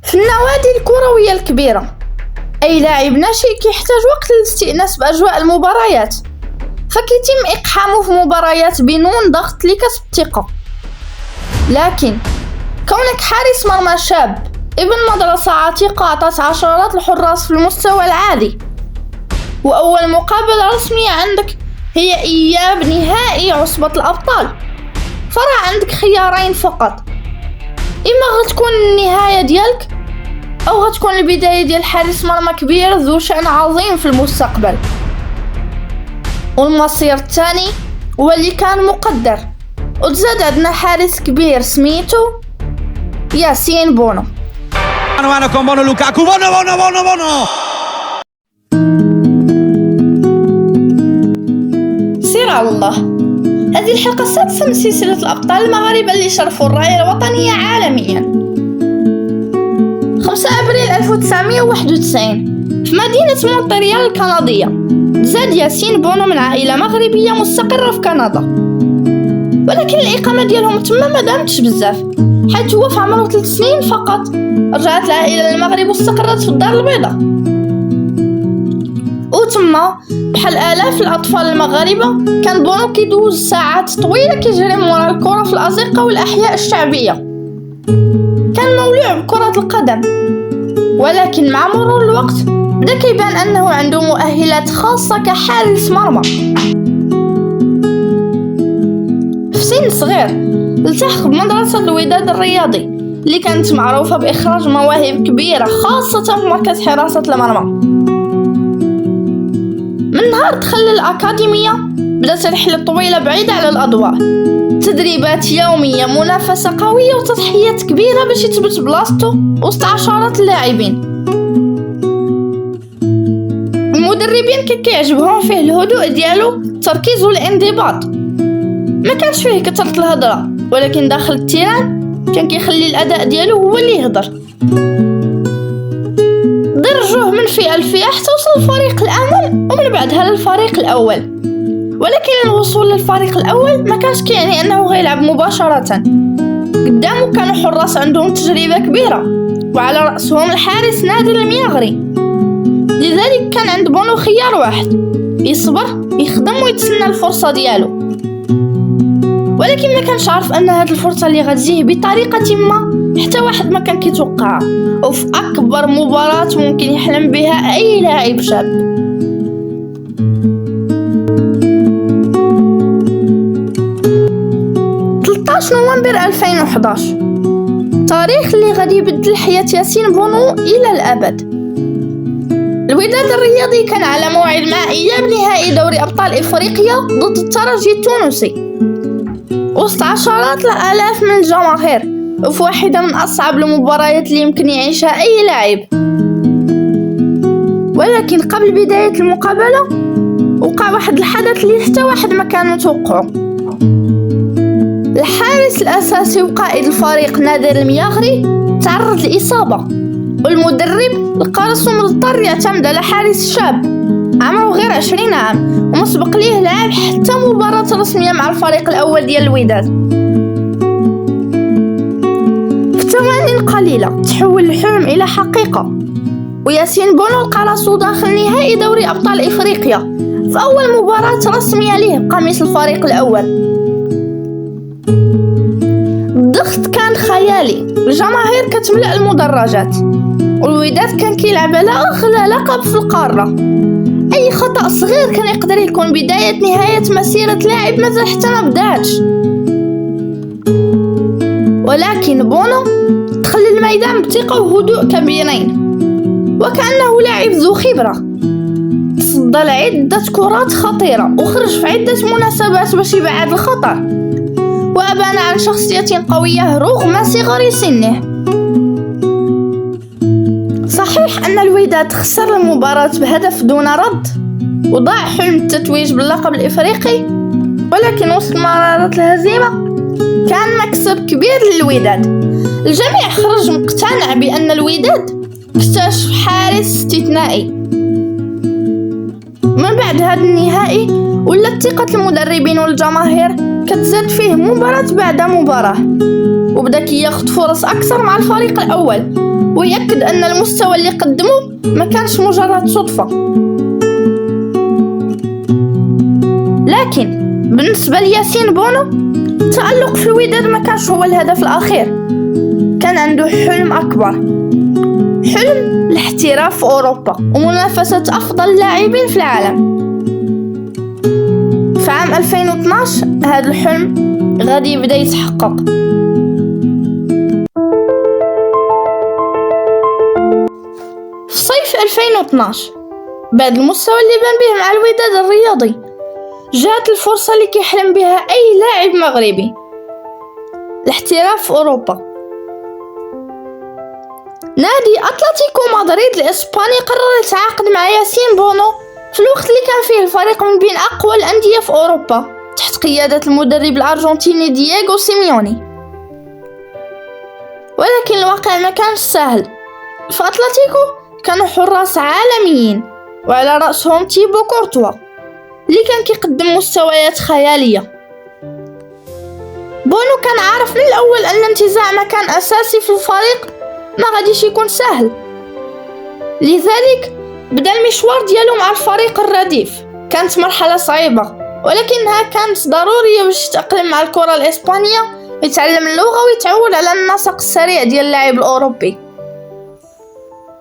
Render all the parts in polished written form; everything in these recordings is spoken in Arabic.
في النوادي الكروية الكبيرة أي لاعب ناشئ كيحتاج وقت للاستئناس بأجواء المباريات، فكيتم إقحامه في مباريات بدون ضغط لكسب الثقة. لكن كونك حارس مرمى شاب ابن مدرسة عتيقة عطت عشرات الحراس في المستوى العالي، وأول مقابلة رسمية عندك هي إياب نهائي عصبة الأبطال، فراه عندك خيارين فقط: إما غتكون النهاية ديالك أو غتكون البداية ديال حارس مرمى كبير ذو شأن عظيم في المستقبل. والمصير الثاني هو اللي كان مقدر، وتزاد عندنا حارس كبير سميتو ياسين بونو. mano con Bono Lukaku, Bono. سير على الله. هذه الحلقة السادسة من سلسلة الأبطال المغاربة اللي شرفوا الراية الوطنية عالميا. 5 أبريل 1991 في مدينة مونتريال الكندية زاد ياسين بونو من عائلة مغربية مستقرة في كندا، ولكن الإقامة ديالهم تما ما دامتش بزاف، حيث هو في عمره 3 سنين فقط رجعت العائلة للمغرب واستقرت في الدار البيضاء. وتما بحال آلاف الأطفال المغاربة كان بونو كيدوز ساعات طويلة كيجري من وراء الكرة في الأزقة والأحياء الشعبية. كان مولوع بكرة القدم، ولكن مع مرور الوقت بدا كيبان أنه عنده مؤهلات خاصة كحارس مرمى. في سن صغير التحق بمدرسة الوداد الرياضي اللي كانت معروفة بإخراج مواهب كبيرة خاصة في مركز حراسة المرمى. من نهار دخل الأكاديمية بدأت رحلة طويلة بعيدة على الأضواء، تدريبات يومية، منافسة قوية، وتضحيات كبيرة باش يثبت بلاصتو وسط عشرات اللاعبين. المدربين كان كيعجبهم فيه الهدوء ديالو، التركيز والانضباط، ما كانش فيه كثرة الهضرة، ولكن داخل التيران كان كيخلي الأداء ديالو هو اللي يهضر. درجوه من فئة لفئة حتى وصل الفريق الأول ومن بعدها للفريق الأول، ولكن الوصول للفريق الأول ما كانش كيعني أنه غيلعب مباشرة. قدامه كانوا حراس عندهم تجربة كبيرة وعلى رأسهم الحارس نادر المياغري، لذلك كان عند بونو خيار واحد: يصبر، يخدم ويتسنى الفرصة ديالو. ولكن ما كانش عارف أن هذه الفرصة اللي غتجيه بطريقة ما حتى واحد ما كان كيتوقعها، وفي أكبر مباراة ممكن يحلم بها أي لاعب شاب. نوفمبر 2011 تاريخ اللي غادي يبدل حياة ياسين بونو إلى الأبد. الوداد الرياضي كان على موعد مع إياب نهائي دوري أبطال إفريقيا ضد الترجي التونسي وسط عشرات الآلاف من الجماهير، وفي واحدة من أصعب المباريات اللي يمكن يعيشها أي لاعب. ولكن قبل بداية المقابلة وقع واحد الحدث اللي حتى واحد ما كان متوقعه. الحارس الأساسي وقائد الفريق نادر المياغري تعرض لإصابة، والمدرب لقى راسو مضطر يعتمد على حارس شاب عمره غير 20 عام ومسبق ليه لعب حتى مباراة رسمية مع الفريق الأول ديال الوداد. في ثواني قليلة تحول الحلم إلى حقيقة، وياسين بونو لقى راسو داخل نهائي دوري أبطال إفريقيا في أول مباراة رسمية ليه بقميص الفريق الأول. الضغط كان خيالي، الجماهير كتملأ المدرجات، والوداد كان كيلعب على أغلى لقب في القارة. أي خطأ صغير كان يقدر يكون بداية نهاية مسيرة لاعب مازال حتى ما بداتش. ولكن بونو دخل الميدان بثقة وهدوء كبيرين، وكأنه لاعب ذو خبرة. تصدى لعدة كرات خطيرة وخرج في عدة مناسبات باش يبعد الخطر، وأبان عن شخصية قوية رغم صغر سنه. صحيح أن الوداد خسر المباراة بهدف دون رد وضاع حلم التتويج باللقب الإفريقي، ولكن وسط مرارة الهزيمة كان مكسب كبير للوداد. الجميع خرج مقتنع بأن الوداد اكتشف حارس استثنائي. من بعد هذا النهائي ولات ثقة المدربين والجماهير كتزاد فيه مباراة بعد مباراة، وبدا كياخد فرص أكثر مع الفريق الأول، ويأكد أن المستوى اللي قدمه ما كانش مجرد صدفة. لكن بالنسبة لياسين بونو، التألق في الوداد ما كانش هو الهدف الأخير، كان عنده حلم أكبر، حلم الاحتراف في أوروبا ومنافسة أفضل اللاعبين في العالم. في عام 2012 هذا الحلم غادي يبدأ يتحقق. في صيف 2012 بعد المستوى اللي بان به مع الوداد الرياضي، جات الفرصة اللي كيحلم بها أي لاعب مغربي، الاحتراف في أوروبا. نادي أتلتيكو مدريد الإسباني قرر يتعاقد مع ياسين بونو في الوقت اللي كان فيه الفريق من بين أقوى الأندية في أوروبا تحت قيادة المدرب الأرجنتيني دييغو سيميوني. ولكن الواقع ما كانش سهل. في أتلتيكو كانوا حراس عالميين، وعلى رأسهم تيبو كورتوا اللي كان كيقدم مستويات خيالية. بونو كان عارف من الأول أن انتزاع مكان أساسي في الفريق ما غاديش يكون سهل، لذلك بدأ المشوار ديالو مع الفريق الرديف. كانت مرحلة صعيبة ولكنها كانت ضرورية باش يتأقلم مع الكرة الإسبانية، يتعلم اللغة ويتعود على النسق السريع ديال اللاعب الأوروبي.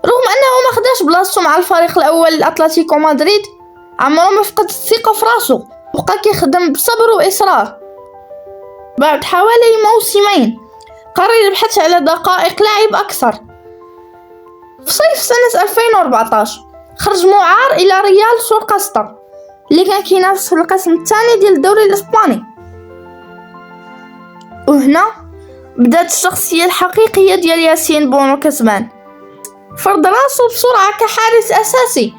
رغم أنه ما خداش بلاصتو مع الفريق الأول لأتلتيكو مدريد، عمره ما فقد الثقة في راسو، بقى كيخدم بصبر وإصرار. بعد حوالي موسمين قرر البحث على دقائق لعب أكثر. في صيف سنة 2014 خرج معار إلى ريال سورقسطة اللي كان كينافس في القسم الثاني ديال الدوري الإسباني. وهنا بدات الشخصية الحقيقية ديال ياسين بونو كسبان. فرض راسو بسرعة كحارس أساسي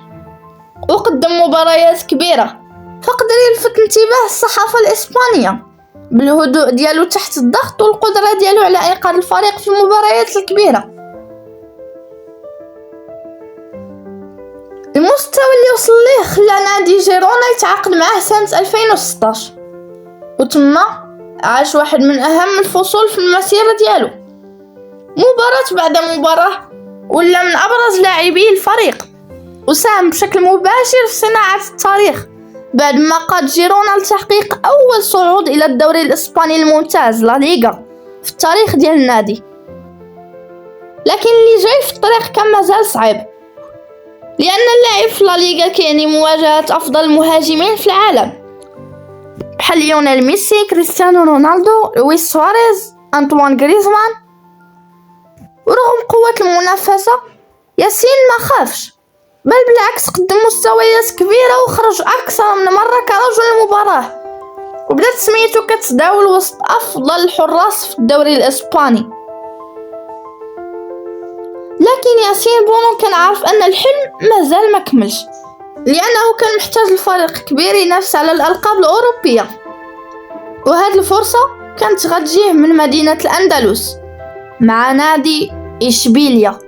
وقدم مباريات كبيرة، فقدر يلفت انتباه الصحافة الإسبانية بالهدوء ديالو تحت الضغط والقدرة ديالو على إنقاذ الفريق في المباريات الكبيرة. المستوى اللي وصل ليه خلى نادي جيرونا يتعاقد معه سنة 2016، وتما عاش واحد من أهم الفصول في المسيرة ديالو. مباراة بعد مباراة ولا من أبرز لاعبي الفريق، وساهم بشكل مباشر في صناعة التاريخ بعد ما قاد جيرونا لتحقيق أول صعود إلى الدوري الإسباني الممتاز لا ليغا في التاريخ ديال النادي. لكن اللي جاي في الطريق كان مازال صعيب، لأن اللاعب في لا ليغا كيعني مواجهة أفضل المهاجمين في العالم بحال ليونيل ميسي، كريستيانو رونالدو، لويس سواريز، أنطوان غريزمان. ورغم قوة المنافسة ياسين ما خافش، بل بالعكس قدم مستويات كبيرة وخرج أكثر من مرة كرجل المباراة، وبدات سميتو كتداول وسط أفضل الحراس في الدوري الإسباني. لكن ياسين بونو كان عارف أن الحلم مازال ما كملش، لأنه كان محتاج الفريق كبير ينافس على الألقاب الأوروبية، وهذه الفرصة كانت غتجيه من مدينة الأندلس مع نادي إشبيليا.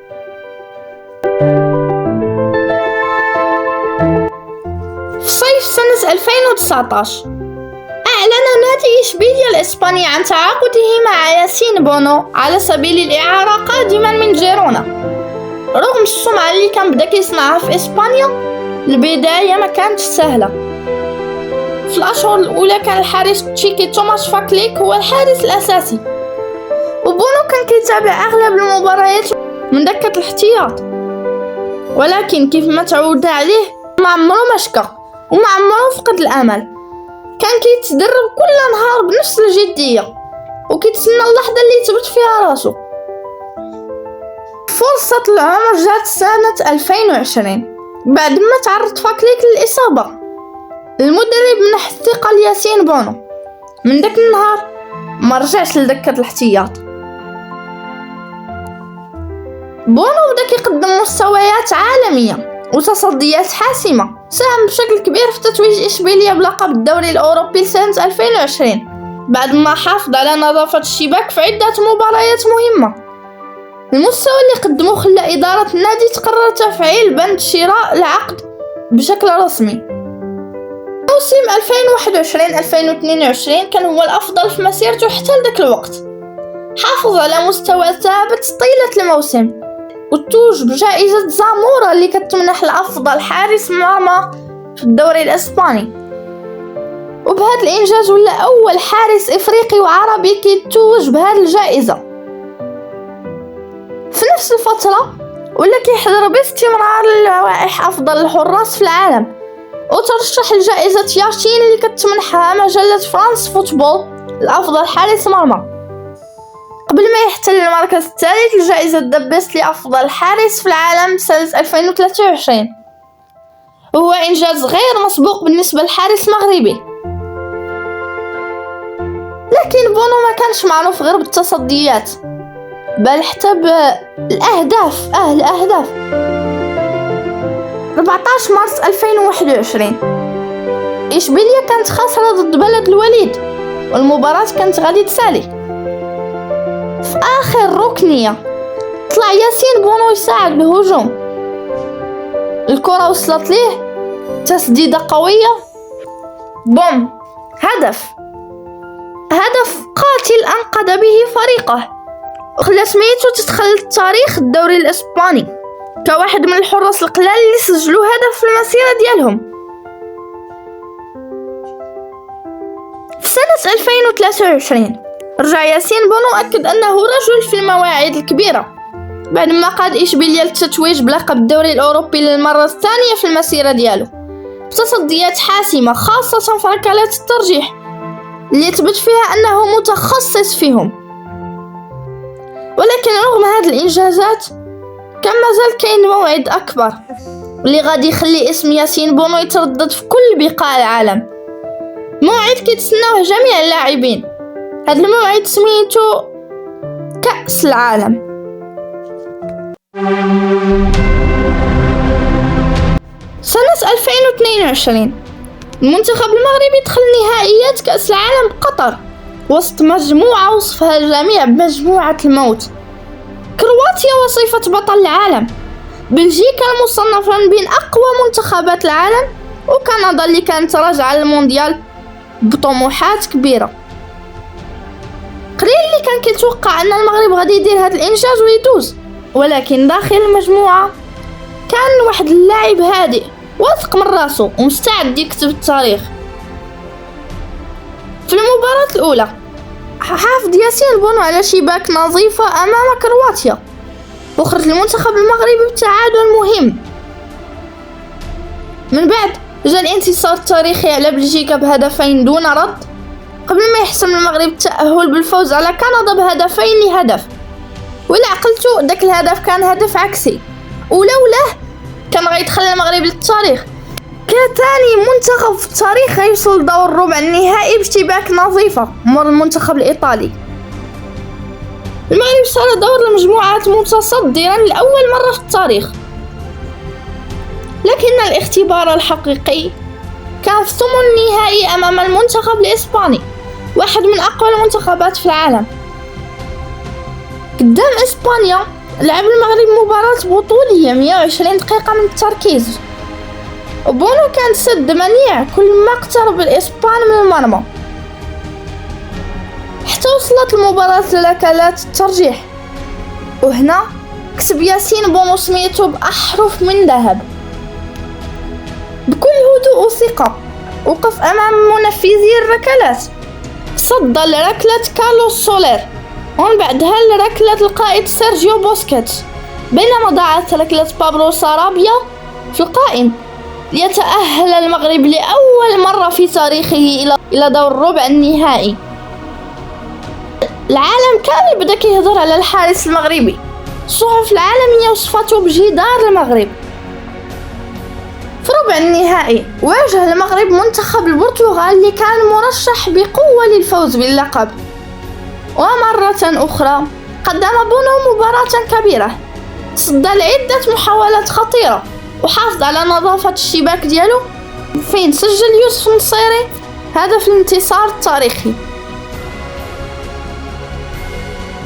في صيف سنة 2019 أعلن نادي إشبيليا الإسباني عن تعاقده مع ياسين بونو على سبيل الإعارة قادما من جيرونا. رغم السمعة اللي كان بدا كيصنعها في إسبانيا، البداية ما كانتش سهلة. في الأشهر الأولى كان الحارس التشيكي توماس فاكليك هو الحارس الأساسي، وبونو كان كيتابع أغلب المباريات من دكة الاحتياط. ولكن كيف ما تعودنا عليه ما عمره ما شكى وما عمره فقد الأمل. كان كيتدرب كل نهار بنفس الجدية وكيتسنى اللحظة اللي يثبت فيها راسو. فرصة العمر جات سنة 2020 بعد ما تعرض فاكليك للإصابة. المدرب منح الثقة لياسين بونو. من داك النهار ما رجعش لدكة الاحتياط. بونو بدا كيقدم مستويات عالمية وتصديات حاسمة، ساهم بشكل كبير في تتويج إشبيليا بلقب الدوري الأوروبي لسنة 2020 بعد ما حافظ على نظافة الشباك في عدة مباريات مهمة. المستوى اللي قدمه خلى إدارة النادي تقرر تفعيل بند شراء العقد بشكل رسمي. موسم 2021-2022 كان هو الأفضل في مسيرته حتى لذاك الوقت. حافظ على مستوى ثابت طيلة الموسم وتوج بجائزة زامورا اللي كتمنح لأفضل حارس مرمى في الدوري الإسباني. وبهذا الإنجاز ولا أول حارس إفريقي وعربي كيتوج بهذه الجائزة. في نفس الفترة ولا كيحضر باستمرار للوائح أفضل الحراس في العالم، وترشح لجائزة ياشين اللي كتمنحها مجلة فرانس فوتبول لأفضل حارس مرمى، قبل ما يحتل المركز الثالث لجائزة دبست لأفضل حارس في العالم سنة 2023، وهو إنجاز غير مسبوق بالنسبة للحارس المغربي. لكن بونو ما كانش معروف غير بالتصديات، بل حتى بالأهداف. الأهداف 14 مارس 2021 إشبيلية كانت خاسرة ضد بلد الوليد، والمباراة كانت غادي تسالي. في آخر ركنية طلع ياسين بونو يساعد بالهجوم، الكرة وصلت ليه، تسديدة قوية، بوم، هدف قاتل أنقذ به فريقه، وخلى سميتو تدخل التاريخ الدوري الإسباني كواحد من الحراس القلال اللي سجلوا هدف في المسيرة ديالهم. في سنة 2023 رجع ياسين بونو أكد أنه رجل في المواعيد الكبيرة بعد ما قاد إشبيلية للتتويج بلقب الدوري الأوروبي للمرة الثانية في المسيرة ديالو بتصديات حاسمة، خاصة في ركلات الترجيح اللي يثبت فيها أنه متخصص فيهم. ولكن رغم هذه الإنجازات كان مازال كاين موعد أكبر اللي غادي يخلي اسم ياسين بونو يتردد في كل بقاع العالم، موعد كيتسناوه جميع اللاعبين. هذا الموعد سميتو كأس العالم. سنة 2022 المنتخب المغربي دخل نهائيات كأس العالم بقطر وسط مجموعة وصفها الجميع بمجموعة الموت. كرواتيا وصفة بطل العالم، بلجيكا المصنفة من بين أقوى منتخبات العالم، وكندا اللي كانت راجعة للمونديال بطموحات كبيرة. قليل اللي كان كيتوقع أن المغرب غادي يدير هذا الإنجاز ويدوز، ولكن داخل المجموعة كان واحد اللاعب هادئ واثق من راسو ومستعد يكتب التاريخ. في المباراة الأولى حافظ ياسين بونو على شباك نظيفة أمام كرواتيا، وخرج المنتخب المغربي بتعادل مهم. من بعد جاء الانتصار التاريخي على بلجيكا بهدفين دون رد، قبل ما يحسم المغرب التأهل بالفوز على كندا بهدفين لهدف. ولا عقلتو داك الهدف كان هدف عكسي، ولولاه كان غيدخل المغرب للتاريخ كثاني منتخب في التاريخ غيوصل لدور الربع النهائي بشباك نظيفة مر المنتخب الإيطالي. المغرب صار دور المجموعات متصدرا لأول مرة في التاريخ، لكن الاختبار الحقيقي كان في ثمن النهائي أمام المنتخب الإسباني، واحد من أقوى المنتخبات في العالم. قدام إسبانيا لعب المغرب مباراة بطولية 120 دقيقة من التركيز، وبونو كان سد منيع كل ما اقترب الإسبان من المرمى، حتى وصلت المباراة لركلات الترجيح. وهنا كسب ياسين بونو سميتو بأحرف من ذهب. بكل هدوء وثقة وقف أمام منفذي الركلات، صد لركلة كارلوس سولير، ومن بعدها لركلة القائد سيرجيو بوسكيتس، بينما ضاعت ركلة بابلو سارابيا في القائم، ليتأهل المغرب لأول مرة في تاريخه إلى دور الربع النهائي. العالم كامل بدأ كيهضر على الحارس المغربي، الصحف العالمية وصفته بجدار المغرب. في ربع النهائي واجه المغرب منتخب البرتغال اللي كان مرشح بقوة للفوز باللقب، ومرة أخرى قدم بونو مباراة كبيرة، تصدى لعدة محاولات خطيرة وحافظ على نظافة الشباك ديالو، فين سجل يوسف النصيري هدف الانتصار التاريخي.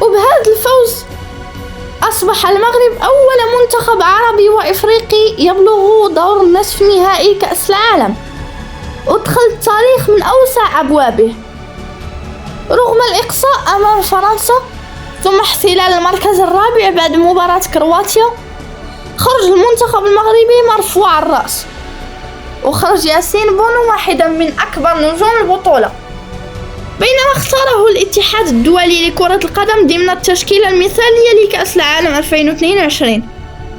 وبهذا الفوز أصبح المغرب أول منتخب عربي وإفريقي يبلغ دور نصف نهائي كأس العالم، ودخل التاريخ من أوسع أبوابه. رغم الإقصاء أمام فرنسا ثم احتلال المركز الرابع بعد مباراة كرواتيا، خرج المنتخب المغربي مرفوع الرأس، وخرج ياسين بونو واحدا من أكبر نجوم البطولة، بينما اختاره الاتحاد الدولي لكرة القدم ضمن التشكيلة المثالية لكأس العالم 2022.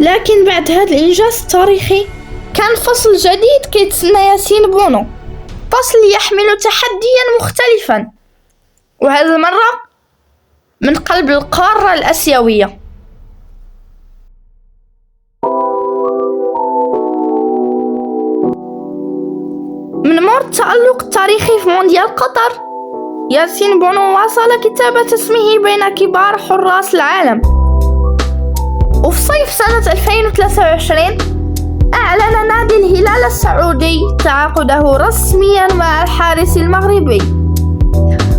لكن بعد هذا الإنجاز التاريخي كان فصل جديد كيتسنى ياسين بونو، فصل يحمل تحديا مختلفا، وهذه المرة من قلب القارة الآسيوية. من مور التألق التاريخي في مونديال قطر، ياسين بونو واصل كتابة اسمه بين كبار حراس العالم، وفي صيف سنة 2023 أعلن نادي الهلال السعودي تعاقده رسميا مع الحارس المغربي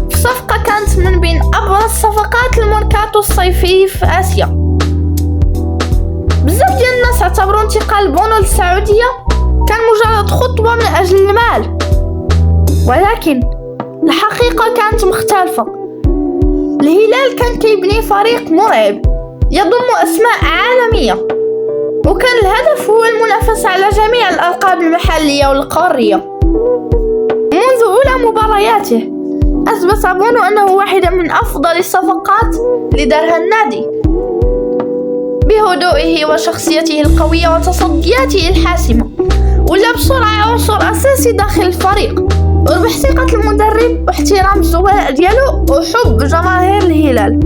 في صفقة كانت من بين أبرز صفقات الميركاتو الصيفي في آسيا. بزاف ديال الناس اعتبروا انتقال بونو للسعودية كان مجرد خطوة من أجل المال، ولكن الحقيقة كانت مختلفة. الهلال كان كيبني فريق مرعب يضم أسماء عالمية، وكان الهدف هو المنافسة على جميع الألقاب المحلية والقارية. منذ أولى مبارياته أثبت بونو أنه واحدة من أفضل الصفقات اللي دارها النادي، بهدوئه وشخصيته القوية وتصدياته الحاسمة، ولا بسرعة عنصر أساسي داخل الفريق، وربح ثقة المدرب واحترام الزملاء ديالو وحب جماهير الهلال.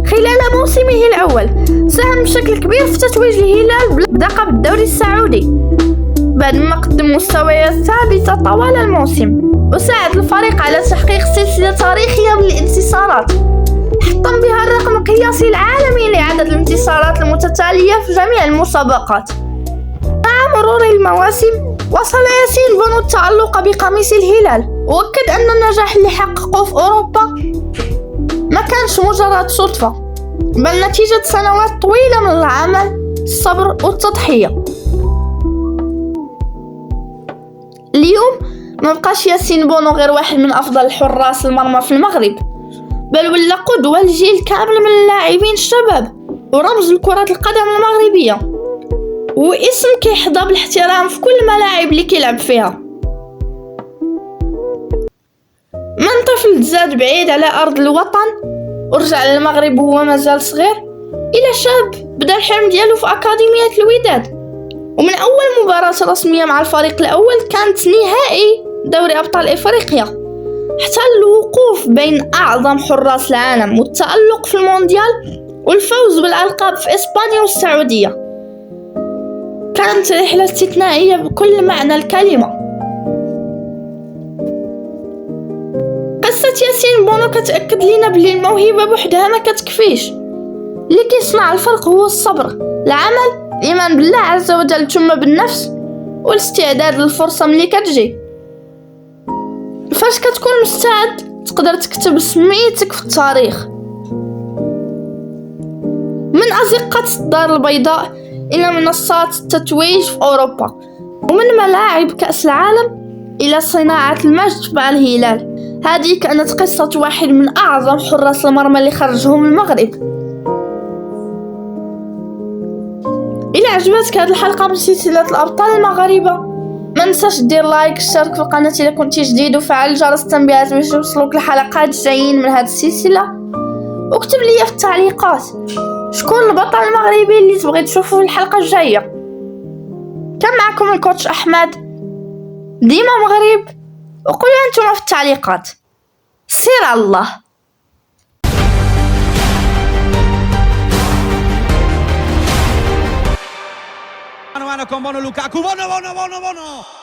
خلال موسمه الأول ساهم بشكل كبير في تتويج الهلال بلقب الدوري السعودي بعد ما قدم مستويات ثابتة طوال الموسم، وساعد الفريق على تحقيق سلسلة تاريخية من الانتصارات حطم بها الرقم القياسي العالمي لعدد الانتصارات المتتالية في جميع المسابقات. مع مرور المواسم وصل ياسين بونو التألق بقميص الهلال، وأكد أن النجاح اللي حققه في أوروبا ما كانش مجرد صدفة، بل نتيجة سنوات طويلة من العمل، الصبر والتضحية. اليوم ما بقاش ياسين بونو غير واحد من أفضل حراس المرمى في المغرب، بل ولا قدوة لجيل كامل من اللاعبين الشباب ورمز لكرة القدم المغربية، واسم كيحظى بالاحترام في كل الملاعب اللي كيلعب فيها. من طفل تزاد بعيد على أرض الوطن ورجع للمغرب وهو مازال صغير، إلى شاب بدا الحلم ديالو في أكاديمية الوداد، ومن أول مباراة رسمية مع الفريق الأول كانت نهائي دوري أبطال إفريقيا، حتى الوقوف بين أعظم حراس العالم والتألق في المونديال والفوز بالألقاب في إسبانيا والسعودية. كانت رحلة استثنائية بكل معنى الكلمة. قصة ياسين بونو كتأكد لنا بلي الموهبة بوحدها ما كتكفيش، اللي كيصنع الفرق هو الصبر، العمل، الإيمان بالله عز وجل، ثم بالنفس، والاستعداد للفرصة ملي كتجي. فاش كتكون مستعد تقدر تكتب سميتك في التاريخ. من أزقة الدار البيضاء إلى منصات التتويج في أوروبا، ومن ملاعب كأس العالم إلى صناعة المجد مع الهلال، هذه كانت قصة واحد من أعظم حراس المرمى اللي خرجهم المغرب. إلى عجبتك هذه الحلقة من سلسلة الأبطال المغاربة، ما ننساش دير لايك، اشترك في القناة إذا كنتي جديد، وفعل جرس التنبيهات باش يوصلوك الحلقات الجايين من هذه السلسلة. واكتب لي في التعليقات شكون البطل المغربي اللي تبغي تشوفه في الحلقة الجاية. كان معكم الكوتش أحمد، ديما مغرب، وقولوا أنتم في التعليقات. سير الله. Mano a mano con Bono, Lukaku, Bono.